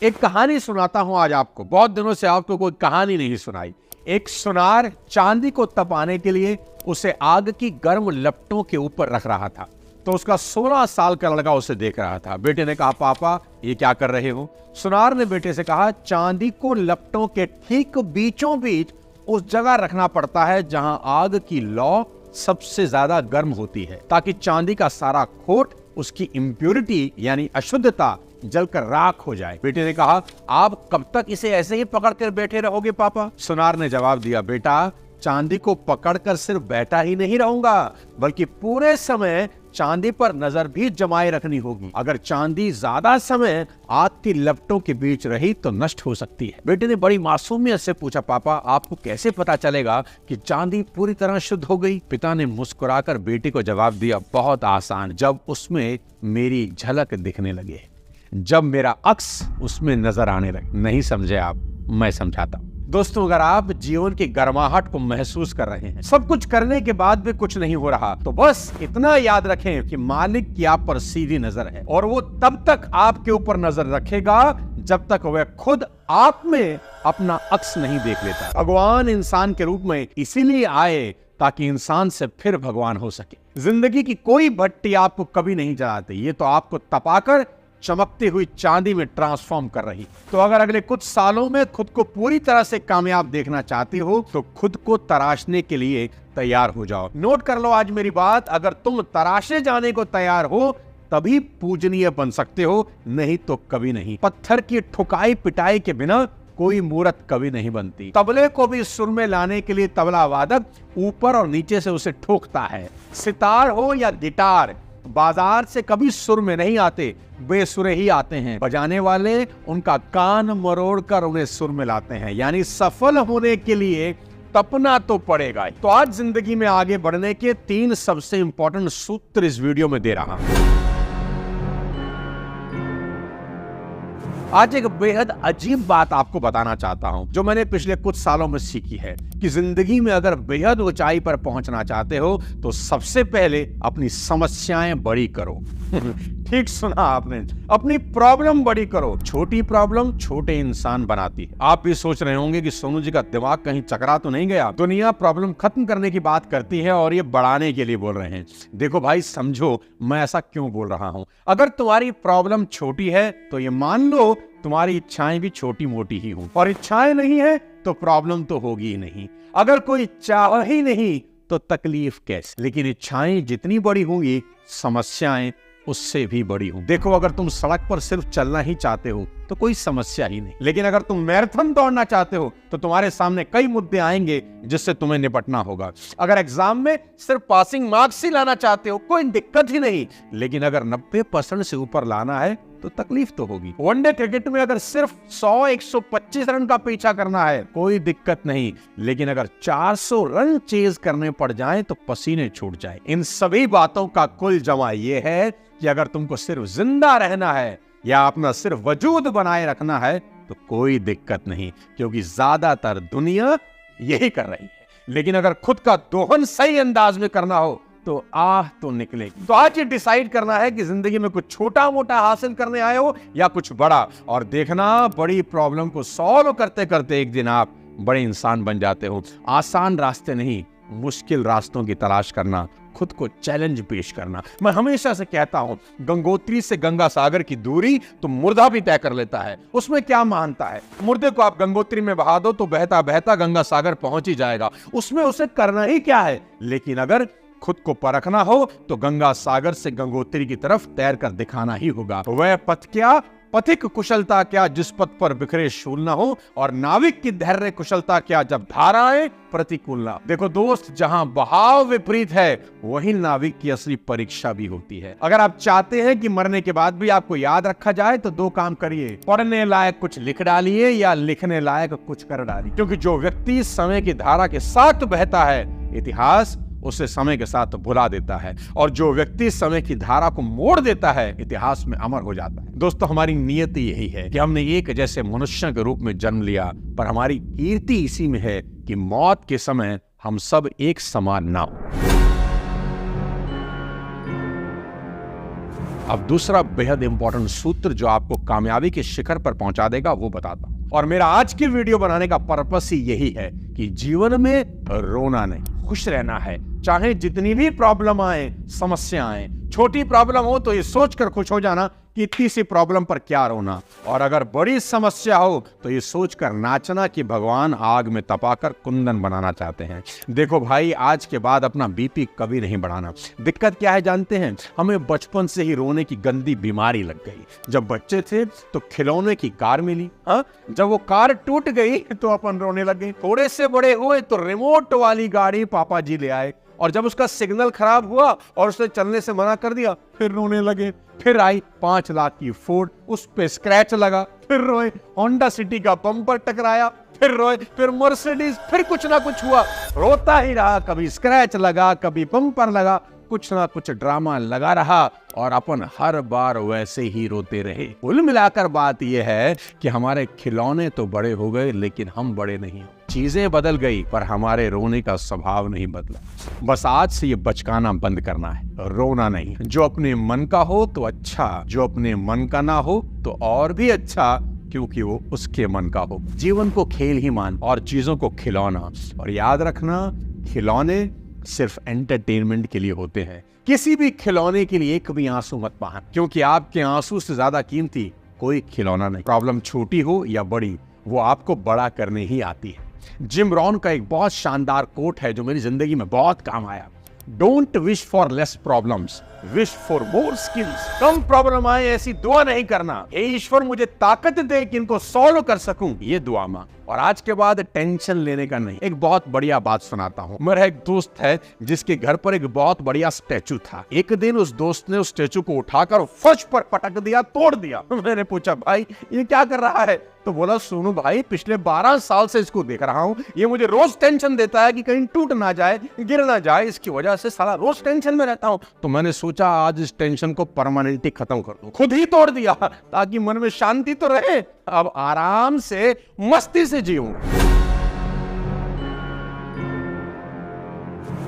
एक कहानी सुनाता हूं आज आपको। बहुत दिनों से आपको कोई कहानी नहीं सुनाई। एक सुनार चांदी को तपाने के लिए उसे आग की गर्म लपटों के ऊपर रख रहा था। तो उसका 16 साल का लड़का उसे देख रहा था। बेटे ने कहा, पापा ये क्या कर रहे हो? सुनार ने बेटे से कहा, चांदी को लपटों के ठीक बीचों बीच उस जगह रखना पड़ता है जहां आग की लौ सबसे ज्यादा गर्म होती है, ताकि चांदी का सारा खोट, उसकी इम्प्योरिटी यानी अशुद्धता जलकर राख हो जाए। बेटे ने कहा, आप कब तक इसे ऐसे ही पकड़कर बैठे रहोगे पापा? सुनार ने जवाब दिया, बेटा चांदी को पकड़कर सिर्फ बैठा ही नहीं रहूंगा, बल्कि पूरे समय चांदी पर नजर भी जमाए रखनी होगी। अगर चांदी ज्यादा समय आग की लपटों के बीच रही तो नष्ट हो सकती है। बेटे ने बड़ी मासूमियत से पूछा, पापा आपको कैसे पता चलेगा कि चांदी पूरी तरह शुद्ध हो गई? पिता ने मुस्कुराकर बेटे को जवाब दिया, बहुत आसान, जब उसमें मेरी झलक दिखने लगे, जब मेरा अक्स उसमें नजर आने लगे। नहीं समझे आप? मैं समझाता हूं। दोस्तों, अगर आप जीवन की गर्माहट को महसूस कर रहे हैं, सब कुछ करने के बाद भी कुछ नहीं हो रहा, तो बस इतना याद रखें कि मालिक की आप पर सीधी नजर है, और वो तब तक आपके ऊपर नजर रखेगा जब तक वह खुद आप में अपना अक्स नहीं देख लेता। भगवान इंसान के रूप में इसीलिए आए ताकि इंसान से फिर भगवान हो सके। जिंदगी की कोई भट्टी आपको कभी नहीं जलाती, ये तो आपको तपाकर चमकती हुई चांदी में ट्रांसफॉर्म कर रही। तो अगर अगले कुछ सालों में खुद को पूरी तरह से कामयाब देखना चाहती हो तो खुद को तराशने के लिए तैयार हो जाओ। नोट कर लो आज मेरी बात, अगर तुम तराशे जाने को तैयार हो तभी पूजनीय बन सकते हो, नहीं तो कभी नहीं। पत्थर की ठुकाई पिटाई के बिना कोई मूर्त कभी नहीं बनती। तबले को भी सुर में लाने के लिए तबला वादक ऊपर और नीचे से उसे ठोकता है। सितार हो या गिटार, बाजार से कभी सुर में नहीं आते, बेसुरे ही आते हैं। बजाने वाले उनका कान मरोड़ कर उन्हें सुर में लाते हैं। यानी सफल होने के लिए तपना तो पड़ेगा। तो आज जिंदगी में आगे बढ़ने के 3 सबसे इंपॉर्टेंट सूत्र इस वीडियो में दे रहा हूं। आज एक बेहद अजीब बात आपको बताना चाहता हूं, जो मैंने पिछले कुछ सालों में सीखी है कि जिंदगी में अगर बेहद ऊंचाई पर पहुंचना चाहते हो तो सबसे पहले अपनी समस्याएं बड़ी करो। ठीक सुना आपने, अपनी प्रॉब्लम बड़ी करो। छोटी प्रॉब्लम छोटे इंसान बनाती है। आप भी सोच रहे होंगे कि सोनू जी का दिमाग कहीं चकरा तो नहीं गया? दुनिया प्रॉब्लम खत्म करने की बात करती है और ये बढ़ाने के लिए बोल रहे हैं। देखो भाई, समझो मैं ऐसा क्यों बोल रहा हूं। अगर तुम्हारी प्रॉब्लम छोटी है तो ये मान लो तुम्हारी इच्छाएं भी छोटी मोटी ही हों, और इच्छाएं नहीं है तो प्रॉब्लम तो होगी ही नहीं। अगर कोई चाह ही नहीं तो तकलीफ कैसे? लेकिन इच्छाएं जितनी बड़ी होंगी समस्याएं उससे भी बड़ी हों। देखो, अगर तुम सड़क पर सिर्फ चलना ही चाहते हो तो कोई समस्या ही नहीं, लेकिन अगर तुम मैराथन दौड़ना चाहते हो तो तुम्हारे सामने कई मुद्दे आएंगे जिससे तुम्हें निपटना होगा। अगर एग्जाम में सिर्फ पासिंग मार्क्स ही लाना चाहते हो, कोई दिक्कत ही नहीं, लेकिन अगर 90% से ऊपर लाना है तो तकलीफ तो होगी। वनडे क्रिकेट में अगर सिर्फ 100-125 रन का पीछा करना है, कोई दिक्कत नहीं, लेकिन अगर 400 रन चेज करने पड़ जाएं तो पसीने छूट जाए। इन सभी बातों का कुल जमा यह है कि अगर तुमको सिर्फ जिंदा रहना है या अपना सिर्फ वजूद बनाए रखना है तो कोई दिक्कत नहीं, क्योंकि ज्यादातर दुनिया यही कर रही है। लेकिन अगर खुद का दोहन सही अंदाज में करना हो तो आह तो निकलेगी। तो आज ये डिसाइड करना है कि जिंदगी में कुछ छोटा मोटा हासिल करने आए हो या कुछ बड़ा, और देखना बड़ी प्रॉब्लम को सॉल्व करते करते एक दिन आप बड़े इंसान बन जाते हो। आसान रास्ते नहीं, मुश्किल रास्तों की तलाश करना, खुद को चैलेंज पेश करना। मैं हमेशा से कहता हूं, गंगोत्री से गंगा सागर की दूरी तो मुर्दा भी तय कर लेता है। उसमें क्या महानता है? मुर्दे को आप गंगोत्री में बहा दो तो बहता बहता गंगा सागर पहुंच ही जाएगा। उसमें उसे करना ही क्या है? लेकिन अगर खुद को परखना हो तो गंगा सागर से गंगोत्री की तरफ तैर कर दिखाना ही होगा। वह पथ क्या, पथिक कुशलता क्या जिस पथ पर बिखरे शूल न हो, और नाविक की धैर्य कुशलता क्या जब धाराएं प्रतिकूल ना। देखो दोस्त, जहां बहाव विपरीत है वही नाविक की असली परीक्षा भी होती है। अगर आप चाहते हैं कि मरने के बाद भी आपको याद रखा जाए तो 2 काम करिए, पढ़ने लायक कुछ लिख डालिए या लिखने लायक कुछ कर डालिए। क्योंकि जो व्यक्ति समय की धारा के साथ बहता है, इतिहास उसे समय के साथ भुला देता है, और जो व्यक्ति समय की धारा को मोड़ देता है इतिहास में अमर हो जाता है। दोस्तों, हमारी नियति यही है कि हमने एक जैसे मनुष्य के रूप में जन्म लिया, पर हमारी कीर्ति इसी में है कि मौत के समय हम सब एक समान ना हो। अब दूसरा बेहद इंपॉर्टेंट सूत्र जो आपको कामयाबी के शिखर पर पहुंचा देगा वो बताता हूं। और मेरा आज की वीडियो बनाने का पर्पस ही यही है कि जीवन में रोना नहीं, खुश रहना है। चाहे जितनी भी प्रॉब्लम आए, समस्या आए, छोटी प्रॉब्लम हो तो ये सोचकर खुश हो जाना कि इतनी सी प्रॉब्लम पर क्या रोना, और अगर बड़ी समस्या हो तो ये सोचकर नाचना कि भगवान आग में तपाकर कुंदन बनाना चाहते हैं। देखो भाई, आज के बाद अपना बीपी कभी नहीं बढ़ाना। दिक्कत क्या है जानते हैं? हमें बचपन से ही रोने की गंदी बीमारी लग गई। जब बच्चे थे तो खिलौने की कार मिली, जब वो कार टूट गई तो अपन रोने लगे। थोड़े से बड़े हुए तो रिमोट वाली गाड़ी पापा जी ले आए, और जब उसका सिग्नल खराब हुआ और उसने चलने से मना कर दिया फिर रोने लगे। फिर आई 5 लाख की फोर्ड, उस पे स्क्रैच लगा, फिर रोए। होंडा सिटी का बम्पर टकराया, फिर रोए। फिर मर्सिडीज, फिर कुछ ना कुछ हुआ, रोता ही रहा। कभी स्क्रैच लगा, कभी बम्पर लगा, कुछ ना कुछ ड्रामा लगा रहा, और अपन हर बार वैसे ही रोते रहे। कुल मिलाकर बात यह है कि हमारे खिलौने तो बड़े हो गए लेकिन हम बड़े नहीं। चीजें बदल गई पर हमारे रोने का स्वभाव नहीं बदला। बस आज से ये बचकाना बंद करना है, रोना नहीं। जो अपने मन का हो तो अच्छा, जो अपने मन का ना हो तो और भी अच्छा, क्योंकि वो उसके मन का हो। जीवन को खेल ही मान और चीजों को खिलौना। और याद रखना, खिलौने सिर्फ एंटरटेनमेंट के लिए होते हैं। किसी भी खिलौने के लिए एक भी आंसू मत बहाना, क्योंकि आपके आंसू से ज्यादा कीमती कोई खिलौना नहीं। प्रॉब्लम छोटी हो या बड़ी, वो आपको बड़ा करने ही आती है। जिम रॉन का एक बहुत शानदार कोट है जो मेरी जिंदगी में बहुत काम आया। Don't wish for less problems, wish for more skills. Come problem आए ऐसी दुआ नहीं करना, हे ईश्वर मुझे ताकत दे कि इनको सॉल्व कर सकूं, ये दुआ मांग। और आज के बाद टेंशन लेने का नहीं। एक बहुत बढ़िया बात सुनाता हूँ। मेरा एक दोस्त है जिसके घर पर एक बहुत बढ़िया स्टैचू था। एक दिन उस दोस्त ने उस स्टैचू को उठाकर फर्श पर पटक दिया, तोड़ दिया। मैंने पूछा, भाई ये क्या कर रहा है? तो बोला, सोनू भाई, पिछले 12 साल से इसको देख रहा हूँ, ये मुझे रोज टेंशन देता है कि कहीं टूट ना जाए, गिर ना जाए, इसकी वजह से साला रोज टेंशन में रहता हूँ। तो मैंने सोचा आज इस टेंशन को परमानेंटली खत्म कर दूं। खुद ही तोड़ दिया ताकि मन में शांति तो रहे। अब आराम से मस्ती से जीऊं।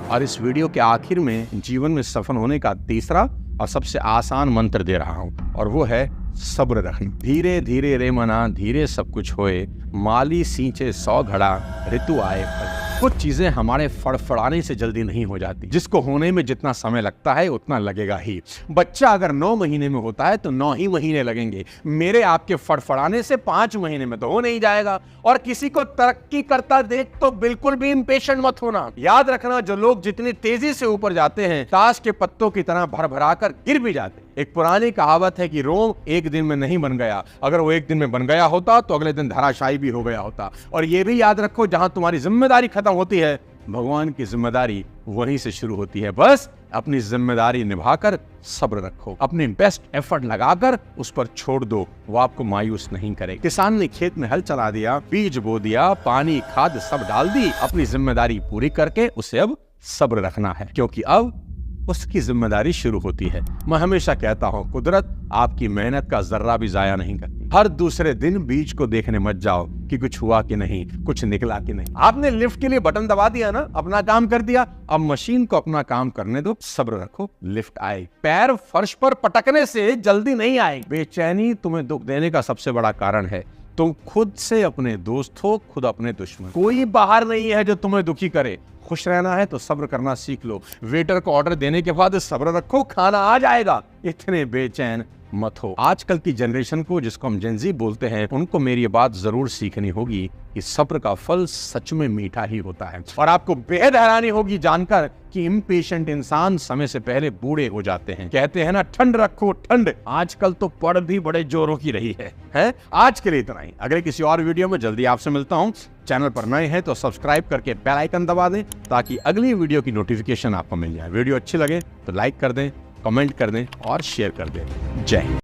और इस वीडियो के आखिर में जीवन में सफल होने का तीसरा और सबसे आसान मंत्र दे रहा हूं, और वो है सब्र रखना। धीरे धीरे रे मना, धीरे सब कुछ होए, माली सींचे 100 घड़ा, ऋतु आए फल। कुछ चीजें हमारे फड़फड़ाने से जल्दी नहीं हो जाती। जिसको होने में जितना समय लगता है उतना लगेगा ही। बच्चा अगर 9 महीने में होता है तो 9 ही महीने लगेंगे। मेरे आपके फड़फड़ाने से 5 महीने में तो हो नहीं जाएगा। और किसी को तरक्की करता देख तो बिल्कुल भी इम्पेशेंट मत होना। याद रखना, जो लोग जितनी तेजी से ऊपर जाते हैं ताश के पत्तों की तरह भर कर गिर भी जाते। एक पुरानी कहावत है कि रोम एक दिन में नहीं बन गया, अगर वो एक दिन में बन गया होता तो अगले दिन धराशायी भी हो गया होता। और ये भी याद रखो, जहां तुम्हारी जिम्मेदारी खत्म होती है, भगवान की जिम्मेदारी वहीं से शुरू होती है। बस अपनी जिम्मेदारी निभाकर सब्र रखो, अपने बेस्ट एफर्ट लगाकर उस पर छोड़ दो, वो आपको मायूस नहीं करेगा। किसान ने खेत में हल चला दिया, बीज बो दिया, पानी खाद सब डाल दी, अपनी जिम्मेदारी पूरी करके उसे अब सब्र रखना है, क्योंकि अब उसकी जिम्मेदारी शुरू होती है। मैं हमेशा कहता हूं, कुदरत आपकी मेहनत का जर्रा भी जाया नहीं करती। हर दूसरे दिन बीज को देखने मत जाओ कि कुछ हुआ कि नहीं, कुछ निकला कि नहीं। आपने लिफ्ट के लिए बटन दबा दिया ना, अपना काम कर दिया, अब मशीन को अपना काम करने दो, सब्र रखो, लिफ्ट आए। पैर फर्श पर पटकने से जल्दी नहीं आए। बेचैनी तुम्हें दुख देने का सबसे बड़ा कारण है। तुम खुद से अपने दोस्त हो, खुद अपने दुश्मन। कोई बाहर नहीं है जो तुम्हें दुखी करे। खुश रहना है तो सब्र करना सीख लो। वेटर को ऑर्डर देने के बाद सब्र रखो, खाना आ जाएगा। इतने बेचैन मत हो। आजकल की जनरेशन को, जिसको हम जेनजी बोलते हैं, उनको मेरी ये बात जरूर सीखनी होगी कि सब्र का फल सच में मीठा ही होता है। और आपको बेहद हैरानी होगी जानकर कि इम्पेशेंट इंसान समय से पहले बूढ़े हो जाते हैं। कहते हैं ना, ठंड रखो ठंड। आजकल तो पड़ भी बड़े जोरों की रही है? आज के लिए इतना ही। अगले किसी और वीडियो में जल्दी आपसे मिलता हूँ। चैनल पर नए हैं तो सब्सक्राइब करके बेल आइकन दबा दें ताकि अगली वीडियो की नोटिफिकेशन आपको मिल जाए। वीडियो अच्छी लगे तो लाइक कर दें, कमेंट कर दें और शेयर कर दें। जय हिंद।